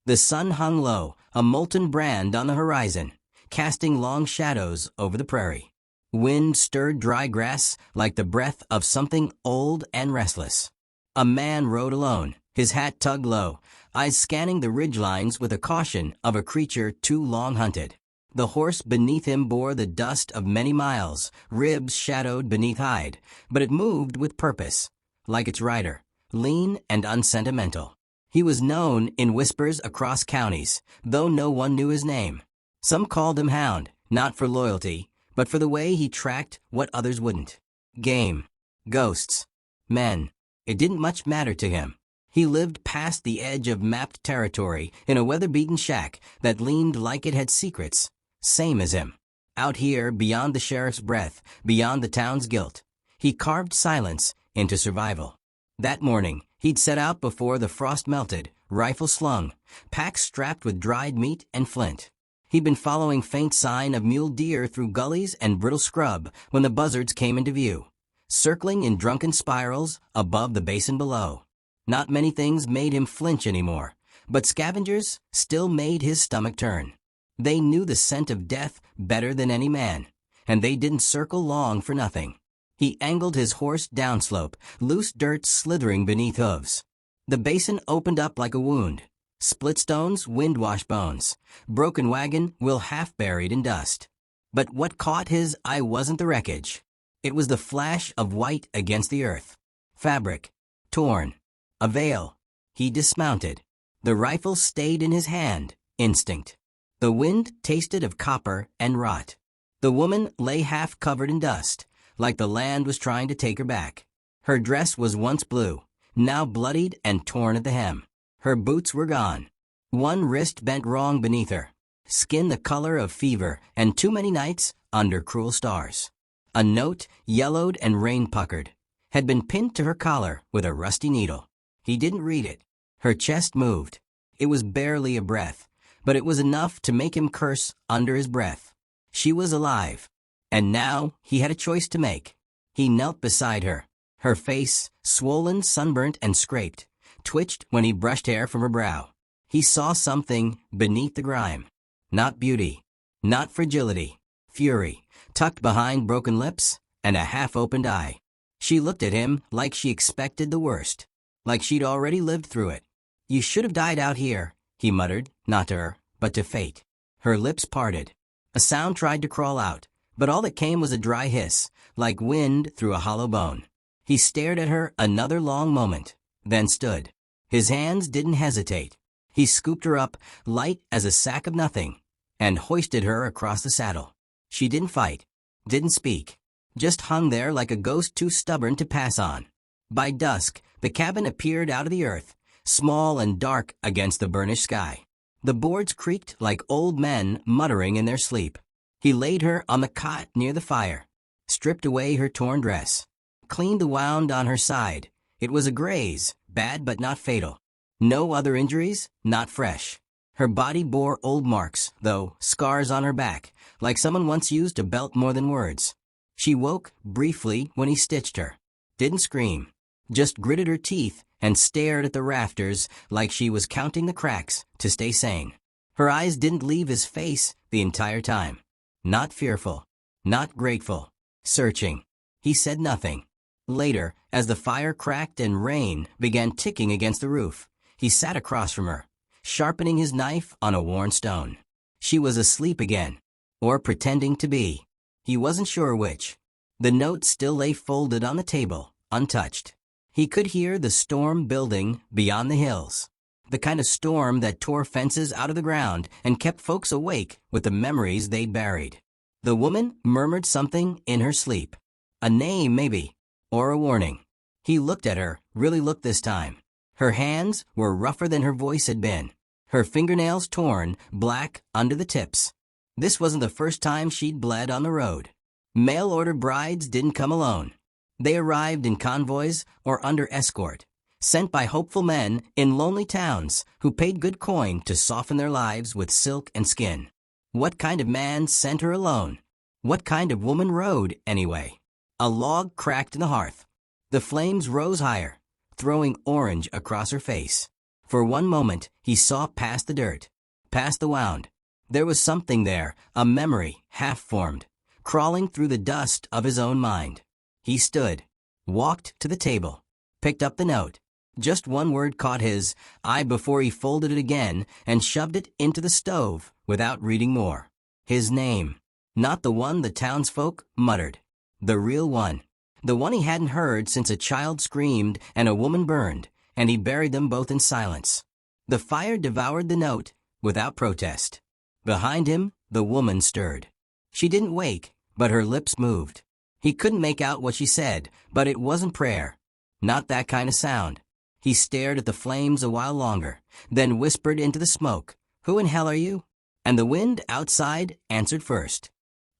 The sun hung low, a molten brand on the horizon, casting long shadows over the prairie. Wind stirred dry grass like the breath of something old and restless. A man rode alone, his hat tugged low, eyes scanning the ridgelines with the caution of a creature too long hunted. The horse beneath him bore the dust of many miles, ribs shadowed beneath hide, but it moved with purpose, like its rider, lean and unsentimental. He was known in whispers across counties, though no one knew his name. Some called him Hound, not for loyalty, but for the way he tracked what others wouldn't. Game, ghosts, men. It didn't much matter to him. He lived past the edge of mapped territory in a weather-beaten shack that leaned like it had secrets, same as him. Out here, beyond the sheriff's breath, beyond the town's guilt, he carved silence into survival. That morning, he'd set out before the frost melted, rifle slung, pack strapped with dried meat and flint. He'd been following faint sign of mule deer through gullies and brittle scrub when the buzzards came into view, circling in drunken spirals above the basin below. Not many things made him flinch anymore, but scavengers still made his stomach turn. They knew the scent of death better than any man, and they didn't circle long for nothing. He angled his horse downslope, loose dirt slithering beneath hooves. The basin opened up like a wound. Split stones, wind-washed bones. Broken wagon, will half buried in dust. But what caught his eye wasn't the wreckage. It was the flash of white against the earth. Fabric. Torn. A veil. He dismounted. The rifle stayed in his hand. Instinct. The wind tasted of copper and rot. The woman lay half covered in dust, like the land was trying to take her back. Her dress was once blue, now bloodied and torn at the hem. Her boots were gone. One wrist bent wrong beneath her. Skin the color of fever and too many nights under cruel stars. A note, yellowed and rain-puckered, had been pinned to her collar with a rusty needle. He didn't read it. Her chest moved. It was barely a breath, but it was enough to make him curse under his breath. She was alive. And now he had a choice to make. He knelt beside her. Her face, swollen, sunburnt, and scraped, twitched when he brushed hair from her brow. He saw something beneath the grime. Not beauty, not fragility, fury, tucked behind broken lips and a half-opened eye. She looked at him like she expected the worst, like she'd already lived through it. "You should have died out here," he muttered, not to her, but to fate. Her lips parted. A sound tried to crawl out, but all that came was a dry hiss, like wind through a hollow bone. He stared at her another long moment, then stood. His hands didn't hesitate. He scooped her up, light as a sack of nothing, and hoisted her across the saddle. She didn't fight, didn't speak, just hung there like a ghost too stubborn to pass on. By dusk, the cabin appeared out of the earth, small and dark against the burnished sky. The boards creaked like old men muttering in their sleep. He laid her on the cot near the fire, stripped away her torn dress, cleaned the wound on her side. It was a graze, bad but not fatal. No other injuries, not fresh. Her body bore old marks, though, scars on her back, like someone once used a belt more than words. She woke, briefly, when he stitched her. Didn't scream, just gritted her teeth and stared at the rafters like she was counting the cracks to stay sane. Her eyes didn't leave his face the entire time. Not fearful, not grateful, searching. He said nothing. Later, as the fire cracked and rain began ticking against the roof, he sat across from her, sharpening his knife on a worn stone. She was asleep again, or pretending to be. He wasn't sure which. The note still lay folded on the table, untouched. He could hear the storm building beyond the hills, the kind of storm that tore fences out of the ground and kept folks awake with the memories they'd buried. The woman murmured something in her sleep. A name, maybe. Or a warning. He looked at her, really looked this time. Her hands were rougher than her voice had been. Her fingernails torn, black under the tips. This wasn't the first time she'd bled on the road. Mail-order brides didn't come alone. They arrived in convoys or under escort, sent by hopeful men in lonely towns who paid good coin to soften their lives with silk and skin. What kind of man sent her alone? What kind of woman rode, anyway? A log cracked in the hearth. The flames rose higher, throwing orange across her face. For one moment, he saw past the dirt, past the wound. There was something there, a memory, half-formed, crawling through the dust of his own mind. He stood, walked to the table, picked up the note. Just one word caught his eye before he folded it again and shoved it into the stove without reading more. His name. Not the one the townsfolk muttered. The real one. The one he hadn't heard since a child screamed and a woman burned, and he buried them both in silence. The fire devoured the note without protest. Behind him, the woman stirred. She didn't wake, but her lips moved. He couldn't make out what she said, but it wasn't prayer. Not that kind of sound. He stared at the flames a while longer, then whispered into the smoke, "Who in hell are you?" And the wind outside answered first.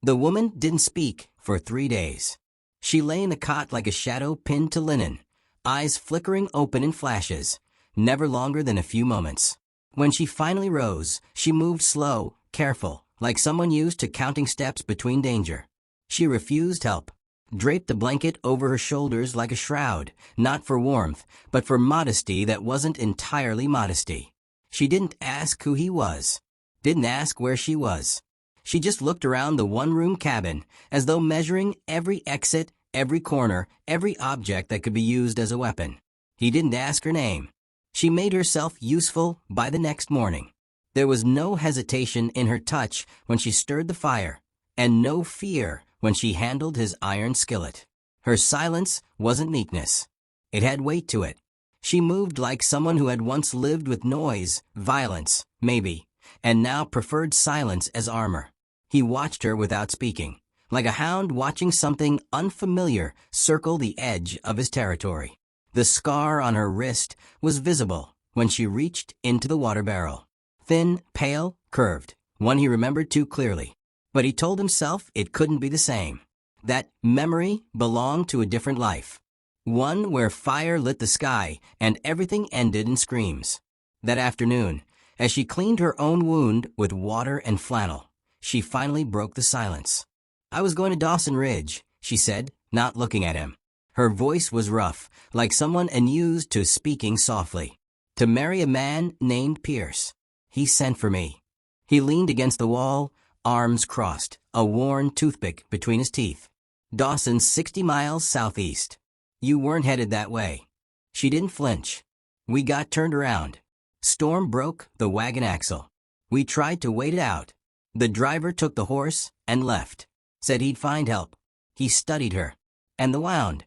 The woman didn't speak for 3 days. She lay in the cot like a shadow pinned to linen, eyes flickering open in flashes, never longer than a few moments. When she finally rose, she moved slow, careful, like someone used to counting steps between danger. She refused help, draped the blanket over her shoulders like a shroud, not for warmth, but for modesty that wasn't entirely modesty. She didn't ask who he was, didn't ask where she was. She just looked around the one-room cabin, as though measuring every exit, every corner, every object that could be used as a weapon. He didn't ask her name. She made herself useful by the next morning. There was no hesitation in her touch when she stirred the fire, and no fear when she handled his iron skillet. Her silence wasn't meekness. It had weight to it. She moved like someone who had once lived with noise, violence, maybe, and now preferred silence as armor. He watched her without speaking, like a hound watching something unfamiliar circle the edge of his territory. The scar on her wrist was visible when she reached into the water barrel. Thin, pale, curved, one he remembered too clearly. But he told himself it couldn't be the same. That memory belonged to a different life. One where fire lit the sky and everything ended in screams. That afternoon, as she cleaned her own wound with water and flannel, she finally broke the silence. "I was going to Dawson Ridge," she said, not looking at him. Her voice was rough, like someone unused to speaking softly. "To marry a man named Pierce. He sent for me." He leaned against the wall, arms crossed, a worn toothpick between his teeth. "Dawson's 60 miles southeast. You weren't headed that way." She didn't flinch. "We got turned around. Storm broke the wagon axle. We tried to wait it out. The driver took the horse and left. Said he'd find help." He studied her. "And the wound?"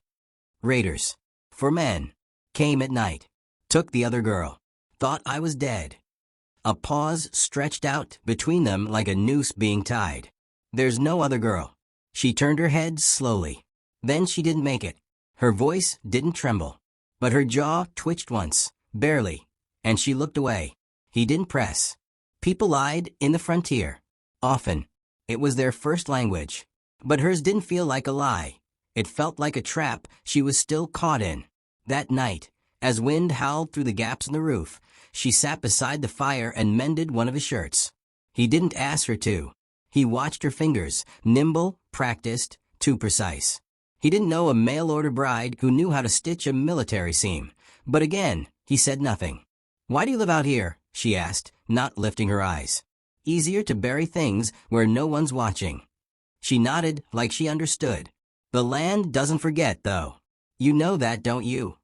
"Raiders. For men. Came at night. Took the other girl. Thought I was dead." A pause stretched out between them like a noose being tied. "There's no other girl." She turned her head slowly. Then she didn't make it. Her voice didn't tremble, but her jaw twitched once, barely, and she looked away. He didn't press. People lied in the frontier. Often. It was their first language. But hers didn't feel like a lie. It felt like a trap she was still caught in. That night, as wind howled through the gaps in the roof, she sat beside the fire and mended one of his shirts. He didn't ask her to. He watched her fingers, nimble, practiced, too precise. He didn't know a mail-order bride who knew how to stitch a military seam. But again, he said nothing. "Why do you live out here?" she asked, not lifting her eyes. "Easier to bury things where no one's watching." She nodded like she understood. "The land doesn't forget, though. You know that, don't you?"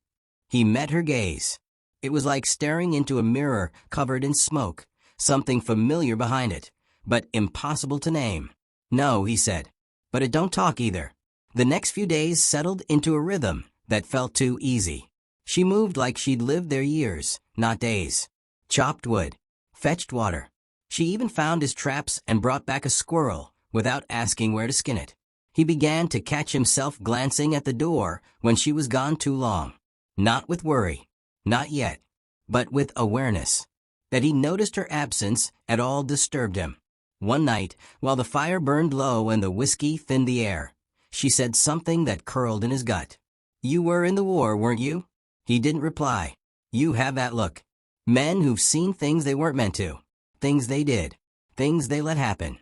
He met her gaze. It was like staring into a mirror covered in smoke, something familiar behind it, but impossible to name. "No," he said. "But it don't talk either." The next few days settled into a rhythm that felt too easy. She moved like she'd lived there years, not days. Chopped wood, fetched water. She even found his traps and brought back a squirrel without asking where to skin it. He began to catch himself glancing at the door when she was gone too long. Not with worry, not yet, but with awareness. That he noticed her absence at all disturbed him. One night, while the fire burned low and the whiskey thinned the air, she said something that curled in his gut. "You were in the war, weren't you?" He didn't reply. "You have that look. Men who've seen things they weren't meant to. Things they did. Things they let happen."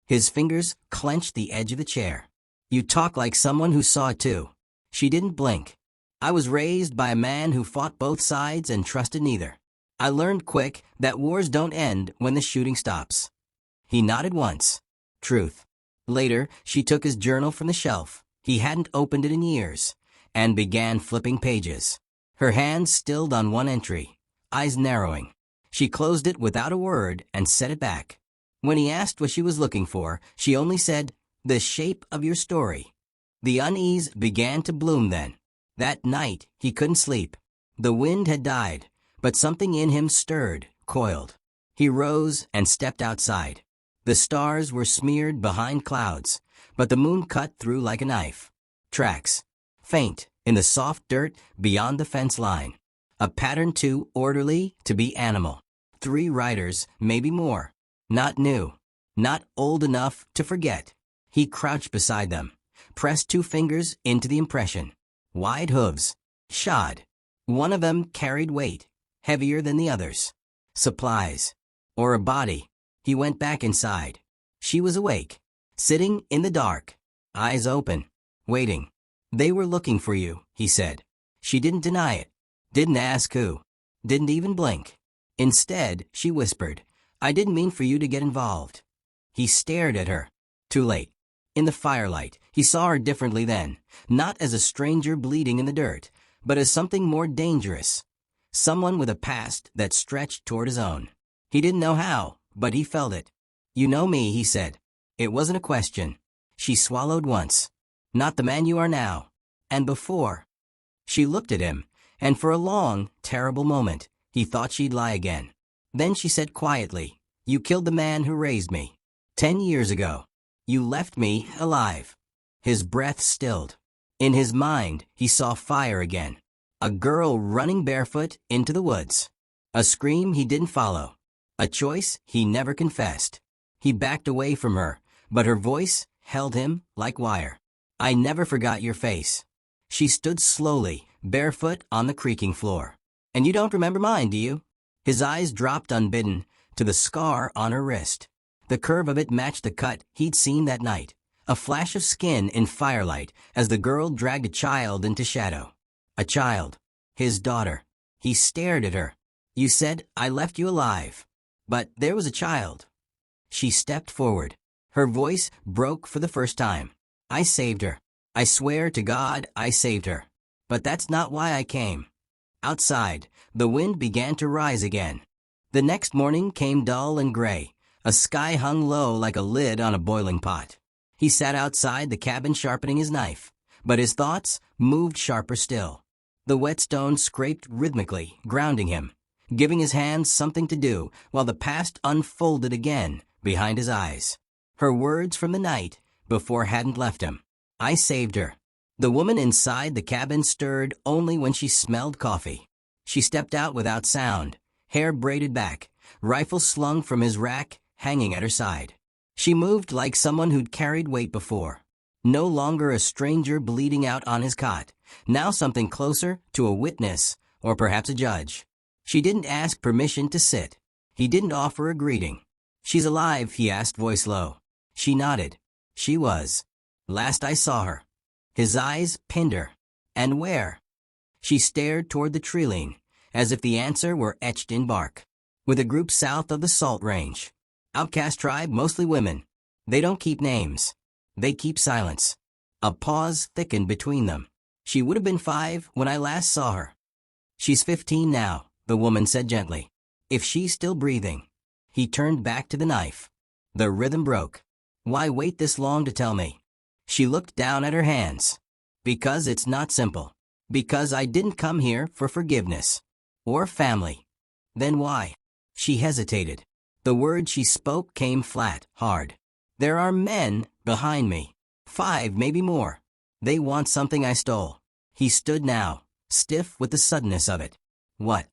His fingers clenched the edge of the chair. "You talk like someone who saw it too." She didn't blink. "I was raised by a man who fought both sides and trusted neither. I learned quick that wars don't end when the shooting stops. He nodded once. Truth. Later, she took his journal from the shelf. He hadn't opened it in years, and began flipping pages. Her hands stilled on one entry, eyes narrowing. She closed it without a word and set it back. When he asked what she was looking for, she only said, "The shape of your story." The unease began to bloom then. That night, he couldn't sleep. The wind had died, but something in him stirred, coiled. He rose and stepped outside. The stars were smeared behind clouds, but the moon cut through like a knife. Tracks. Faint, in the soft dirt beyond the fence line. A pattern too orderly to be animal. 3 riders, maybe more. Not new. Not old enough to forget. He crouched beside them, pressed 2 fingers into the impression. Wide hooves. Shod. One of them carried weight, heavier than the others. Supplies. Or a body. He went back inside. She was awake, sitting in the dark, eyes open, waiting. "They were looking for you," he said. She didn't deny it, didn't ask who, didn't even blink. Instead, she whispered, "I didn't mean for you to get involved." He stared at her. Too late. In the firelight, he saw her differently then, not as a stranger bleeding in the dirt, but as something more dangerous. Someone with a past that stretched toward his own. He didn't know how, but he felt it. "You know me," he said. It wasn't a question. She swallowed once. "Not the man you are now. And before." She looked at him, and for a long, terrible moment, he thought she'd lie again. Then she said quietly, "You killed the man who raised me. 10 years ago. You left me alive." His breath stilled. In his mind, he saw fire again. A girl running barefoot into the woods. A scream he didn't follow. A choice he never confessed. He backed away from her, but her voice held him like wire. "I never forgot your face." She stood slowly, barefoot on the creaking floor. "And you don't remember mine, do you?" His eyes dropped unbidden to the scar on her wrist. The curve of it matched the cut he'd seen that night. A flash of skin in firelight as the girl dragged a child into shadow. A child. His daughter. He stared at her. "You said I left you alive. But there was a child." She stepped forward. Her voice broke for the first time. "I saved her. I swear to God I saved her. But that's not why I came." Outside, the wind began to rise again. The next morning came dull and gray. A sky hung low like a lid on a boiling pot. He sat outside the cabin sharpening his knife, but his thoughts moved sharper still. The whetstone scraped rhythmically, grounding him, giving his hands something to do while the past unfolded again behind his eyes. Her words from the night before hadn't left him. "I saved her." The woman inside the cabin stirred only when she smelled coffee. She stepped out without sound, hair braided back, rifle slung from his rack hanging at her side. She moved like someone who'd carried weight before. No longer a stranger bleeding out on his cot, now something closer to a witness or perhaps a judge. She didn't ask permission to sit. He didn't offer a greeting. "She's alive?" he asked, voice low. She nodded. She was. "Last I saw her." His eyes pinned her. "And where?" She stared toward the tree-line, as if the answer were etched in bark. "With a group south of the Salt Range. Outcast tribe, mostly women. They don't keep names. They keep silence." A pause thickened between them. "She would have been 5 when I last saw her." "She's 15 now," the woman said gently. "If she's still breathing." He turned back to the knife. The rhythm broke. "Why wait this long to tell me?" She looked down at her hands. "Because it's not simple. Because I didn't come here for forgiveness. Or family." "Then why?" She hesitated. The words she spoke came flat, hard. "There are men behind me. 5, maybe more. They want something I stole." He stood now, stiff with the suddenness of it. "What?"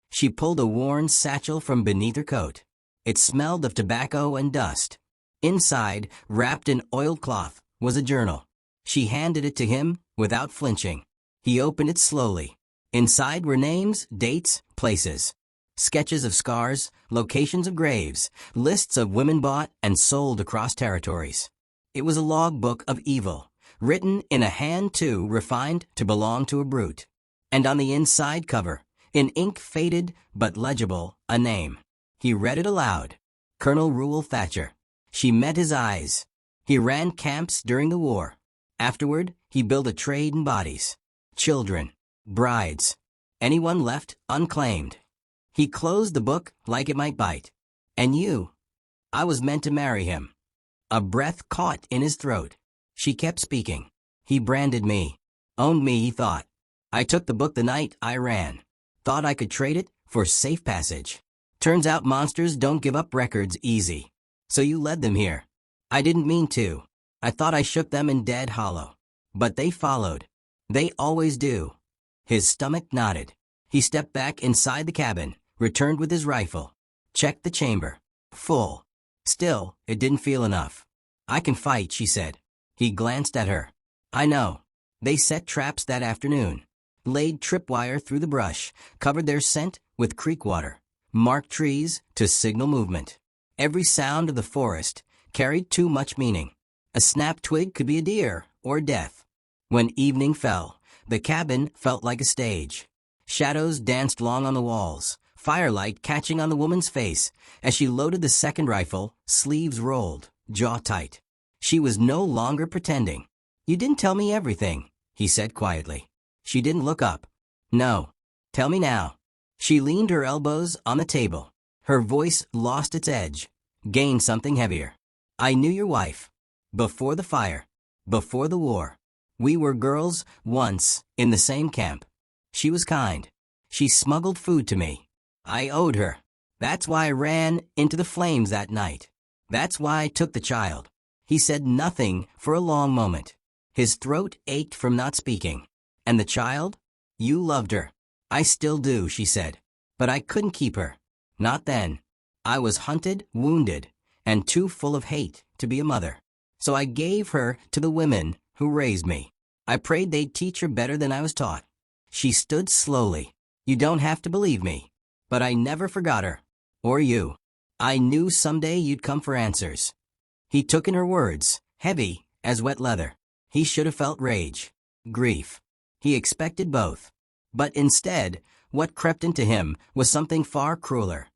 She pulled a worn satchel from beneath her coat. It smelled of tobacco and dust. Inside, wrapped in oiled cloth, was a journal. She handed it to him without flinching. He opened it slowly. Inside were names, dates, places. Sketches of scars, locations of graves, lists of women bought and sold across territories. It was a logbook of evil, written in a hand too refined to belong to a brute. And on the inside cover, In ink faded but legible, a name. He read it aloud. Colonel Reuel Thatcher. She met his eyes. He ran camps during the war. Afterward, he built a trade in bodies. Children. Brides. Anyone left unclaimed. He closed the book like it might bite. And you? I was meant to marry him. A breath caught in his throat. She kept speaking. He branded me. Owned me, he thought. I took the book the night I ran. Thought I could trade it for safe passage. Turns out monsters don't give up records easy. So you led them here. I didn't mean to. I thought I shook them in dead hollow. But they followed. They always do. His stomach nodded. He stepped back inside the cabin, returned with his rifle. Checked the chamber. Full. Still, it didn't feel enough. I can fight, she said. He glanced at her. I know. They set traps that afternoon. Laid tripwire through the brush, covered their scent with creek water. Marked trees to signal movement. Every sound of the forest carried too much meaning. A snapped twig could be a deer or death. When evening fell, the cabin felt like a stage. Shadows danced long on the walls, firelight catching on the woman's face. As she loaded the second rifle, sleeves rolled, jaw tight. She was no longer pretending. You didn't tell me everything, he said quietly. She didn't look up. No. Tell me now. She leaned her elbows on the table. Her voice lost its edge, gained something heavier. I knew your wife. Before the fire. Before the war. We were girls once in the same camp. She was kind. She smuggled food to me. I owed her. That's why I ran into the flames that night. That's why I took the child. He said nothing for a long moment. His throat ached from not speaking. And the child? You loved her. I still do, she said. But I couldn't keep her. Not then. I was hunted, wounded, and too full of hate to be a mother. So I gave her to the women who raised me. I prayed they'd teach her better than I was taught. She stood slowly. You don't have to believe me. But I never forgot her. Or you. I knew someday you'd come for answers. He took in her words, heavy as wet leather. He should have felt rage. Grief. He expected both. But instead, what crept into him was something far crueler.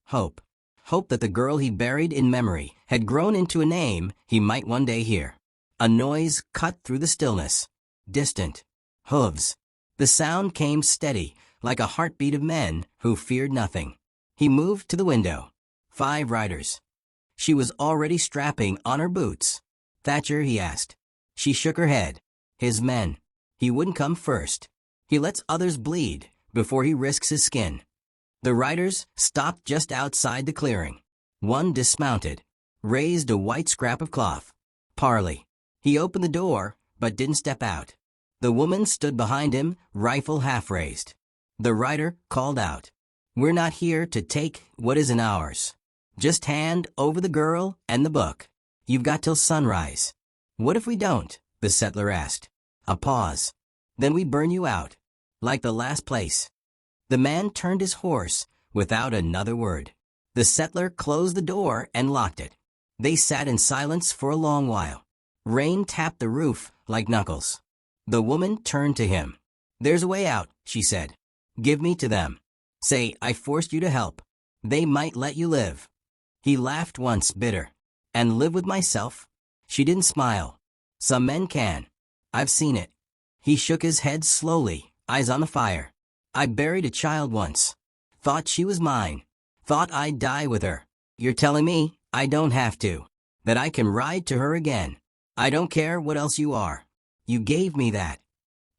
Hope. Hope that the girl he buried in memory had grown into a name he might one day hear. A noise cut through the stillness. Distant. Hooves. The sound came steady, like a heartbeat of men who feared nothing. He moved to the window. 5 riders. She was already strapping on her boots. Thatcher, he asked. She shook her head. His men. He wouldn't come first. He lets others bleed before he risks his skin. The riders stopped just outside the clearing. One dismounted, raised a white scrap of cloth. Parley. He opened the door, but didn't step out. The woman stood behind him, rifle half raised. The rider called out, We're not here to take what isn't ours. Just hand over the girl and the book. You've got till sunrise. What if we don't? The settler asked. A pause. Then we burn you out. Like the last place. The man turned his horse without another word. The settler closed the door and locked it. They sat in silence for a long while. Rain tapped the roof like knuckles. The woman turned to him. There's a way out, she said. Give me to them. Say, I forced you to help. They might let you live. He laughed once, bitter. And live with myself? She didn't smile. Some men can. I've seen it. He shook his head slowly, eyes on the fire. I buried a child once. Thought she was mine. Thought I'd die with her. You're telling me I don't have to. That I can ride to her again. I don't care what else you are. You gave me that.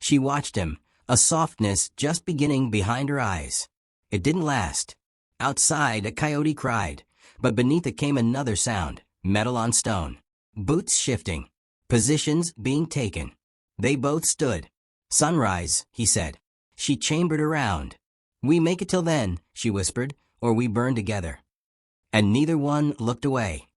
She watched him, a softness just beginning behind her eyes. It didn't last. Outside, a coyote cried, but beneath it came another sound, metal on stone. Boots shifting. Positions being taken. They both stood. Sunrise, he said. She chambered around. We make it till then, she whispered, or we burn together. And neither one looked away.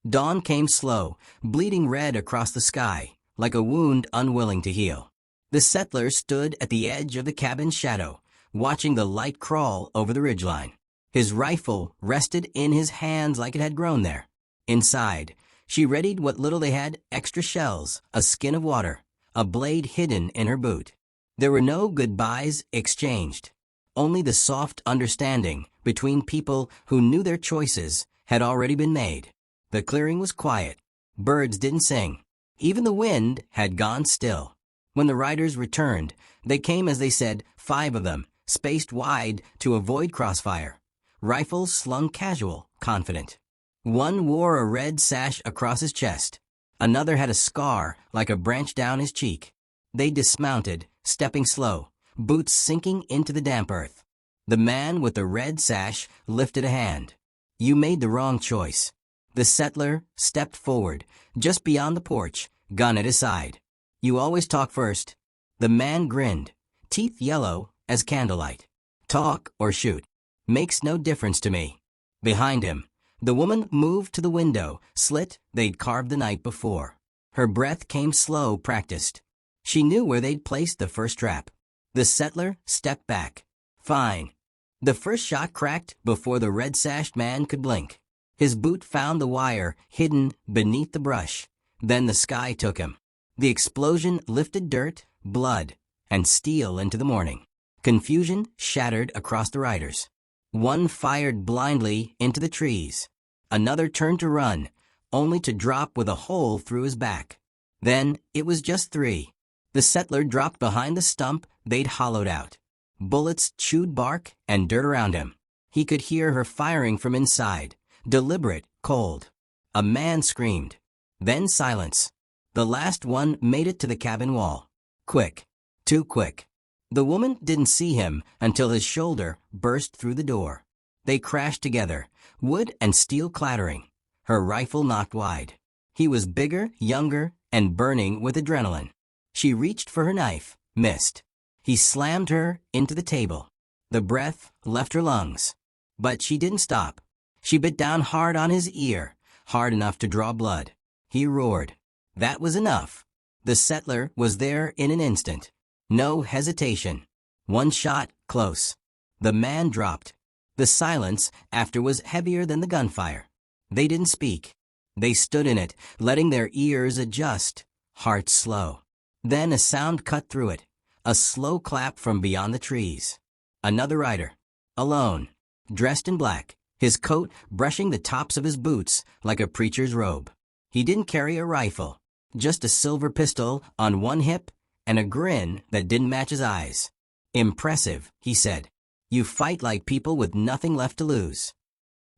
Dawn came slow, bleeding red across the sky, like a wound unwilling to heal. The settler stood at the edge of the cabin's shadow, watching the light crawl over the ridgeline. His rifle rested in his hands like it had grown there. Inside, she readied what little they had, extra shells, a skin of water, a blade hidden in her boot. There were no goodbyes exchanged. only the soft understanding between people who knew their choices had already been made. The clearing was quiet. Birds didn't sing. Even the wind had gone still. When the riders returned, they came, as they said, 5 of them, spaced wide to avoid crossfire. Rifles slung casual, confident. One wore a red sash across his chest. Another had a scar like a branch down his cheek. They dismounted, stepping slow, boots sinking into the damp earth. The man with the red sash lifted a hand. "You made the wrong choice." The settler stepped forward, just beyond the porch, gun at his side. "You always talk first." The man grinned, teeth yellow as candlelight. "Talk or shoot. Makes no difference to me." Behind him, the woman moved to the window, slit they'd carved the night before. Her breath came slow, practiced. She knew where they'd placed the first trap. The settler stepped back. "Fine." The first shot cracked before the red-sashed man could blink. His boot found the wire hidden beneath the brush. Then the sky took him. The explosion lifted dirt, blood, and steel into the morning. Confusion shattered across the riders. One fired blindly into the trees. Another turned to run, only to drop with a hole through his back. Then it was just 3. The settler dropped behind the stump they'd hollowed out. Bullets chewed bark and dirt around him. He could hear her firing from inside, deliberate, cold. A man screamed. Then silence. The last one made it to the cabin wall. Quick. Too quick. The woman didn't see him until his shoulder burst through the door. They crashed together, wood and steel clattering. Her rifle knocked wide. He was bigger, younger, and burning with adrenaline. She reached for her knife, missed. He slammed her into the table. The breath left her lungs. But she didn't stop. She bit down hard on his ear, hard enough to draw blood. He roared. That was enough. The settler was there in an instant. No hesitation. One shot, close. The man dropped. The silence after was heavier than the gunfire. They didn't speak. They stood in it, letting their ears adjust, hearts slow. Then a sound cut through it. A slow clap from beyond the trees. Another rider. Alone. Dressed in black. His coat brushing the tops of his boots like a preacher's robe. He didn't carry a rifle. Just a silver pistol on one hip and a grin that didn't match his eyes. "Impressive," he said. "You fight like people with nothing left to lose."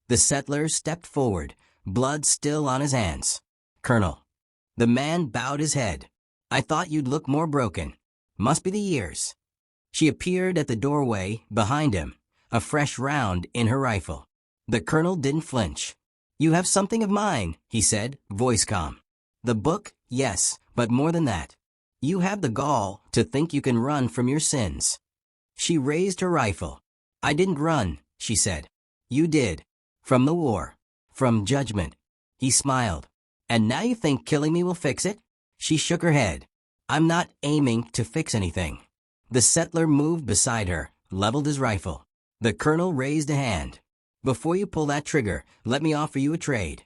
The settler stepped forward, blood still on his hands. "Colonel." The man bowed his head. "I thought you'd look more broken. Must be the years." She appeared at the doorway behind him, a fresh round in her rifle. The colonel didn't flinch. "You have something of mine," he said, voice calm. "The book, yes, but more than that. You have the gall to think you can run from your sins." She raised her rifle. "I didn't run," she said. "You did. From the war. From judgment." He smiled. "And now you think killing me will fix it?" She shook her head. "I'm not aiming to fix anything." The settler moved beside her, leveled his rifle. The colonel raised a hand. "Before you pull that trigger, let me offer you a trade."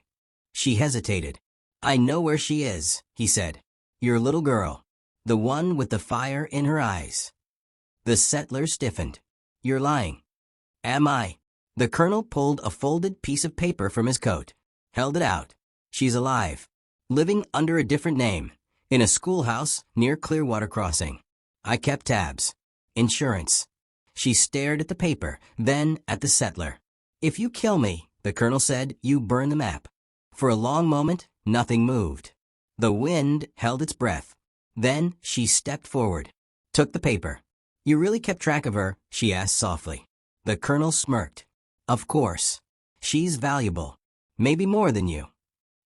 She hesitated. "I know where she is," he said. "Your little girl. The one with the fire in her eyes." The settler stiffened. "You're lying." "Am I?" The colonel pulled a folded piece of paper from his coat, held it out. "She's alive. Living under a different name. In a schoolhouse near Clearwater Crossing. I kept tabs. Insurance." She stared at the paper, then at the settler. "If you kill me," the colonel said, "you burn the map." For a long moment, nothing moved. The wind held its breath. Then she stepped forward, took the paper. "You really kept track of her?" she asked softly. The colonel smirked. "Of course. She's valuable. Maybe more than you."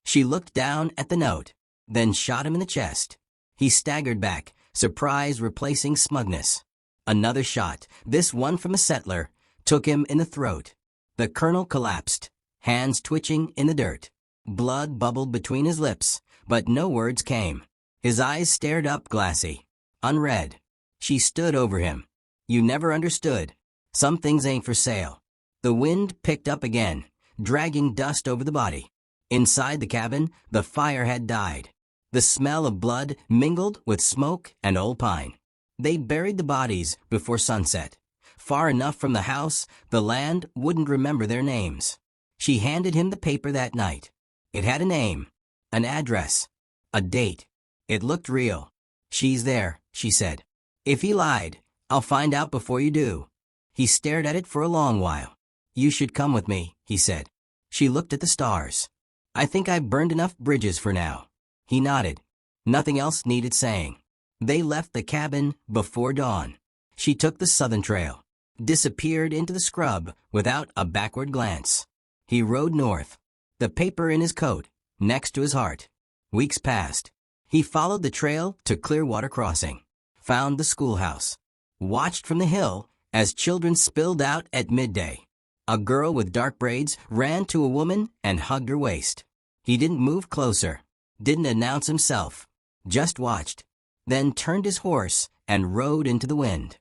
She looked down at the note, then shot him in the chest. He staggered back, surprise replacing smugness. Another shot, this one from a settler, took him in the throat. The colonel collapsed, hands twitching in the dirt. Blood bubbled between his lips, but no words came. His eyes stared up glassy, unread. She stood over him. "You never understood. Some things ain't for sale." The wind picked up again, dragging dust over the body. Inside the cabin, the fire had died. The smell of blood mingled with smoke and old pine. They'd buried the bodies before sunset. far enough from the house the land wouldn't remember their names. She handed him the paper that night. It had a name, an address, a date. It looked real. "She's there," she said. "If he lied, I'll find out before you do." He stared at it for a long while. "You should come with me," he said. She looked at the stars. "I think I've burned enough bridges for now." He nodded. Nothing else needed saying. They left the cabin before dawn. She took the southern trail, disappeared into the scrub without a backward glance. He rode north, the paper in his coat, next to his heart. Weeks passed. He followed the trail to Clearwater Crossing, found the schoolhouse, watched from the hill as children spilled out at midday. A girl with dark braids ran to a woman and hugged her waist. He didn't move closer, didn't announce himself, just watched, then turned his horse and rode into the wind.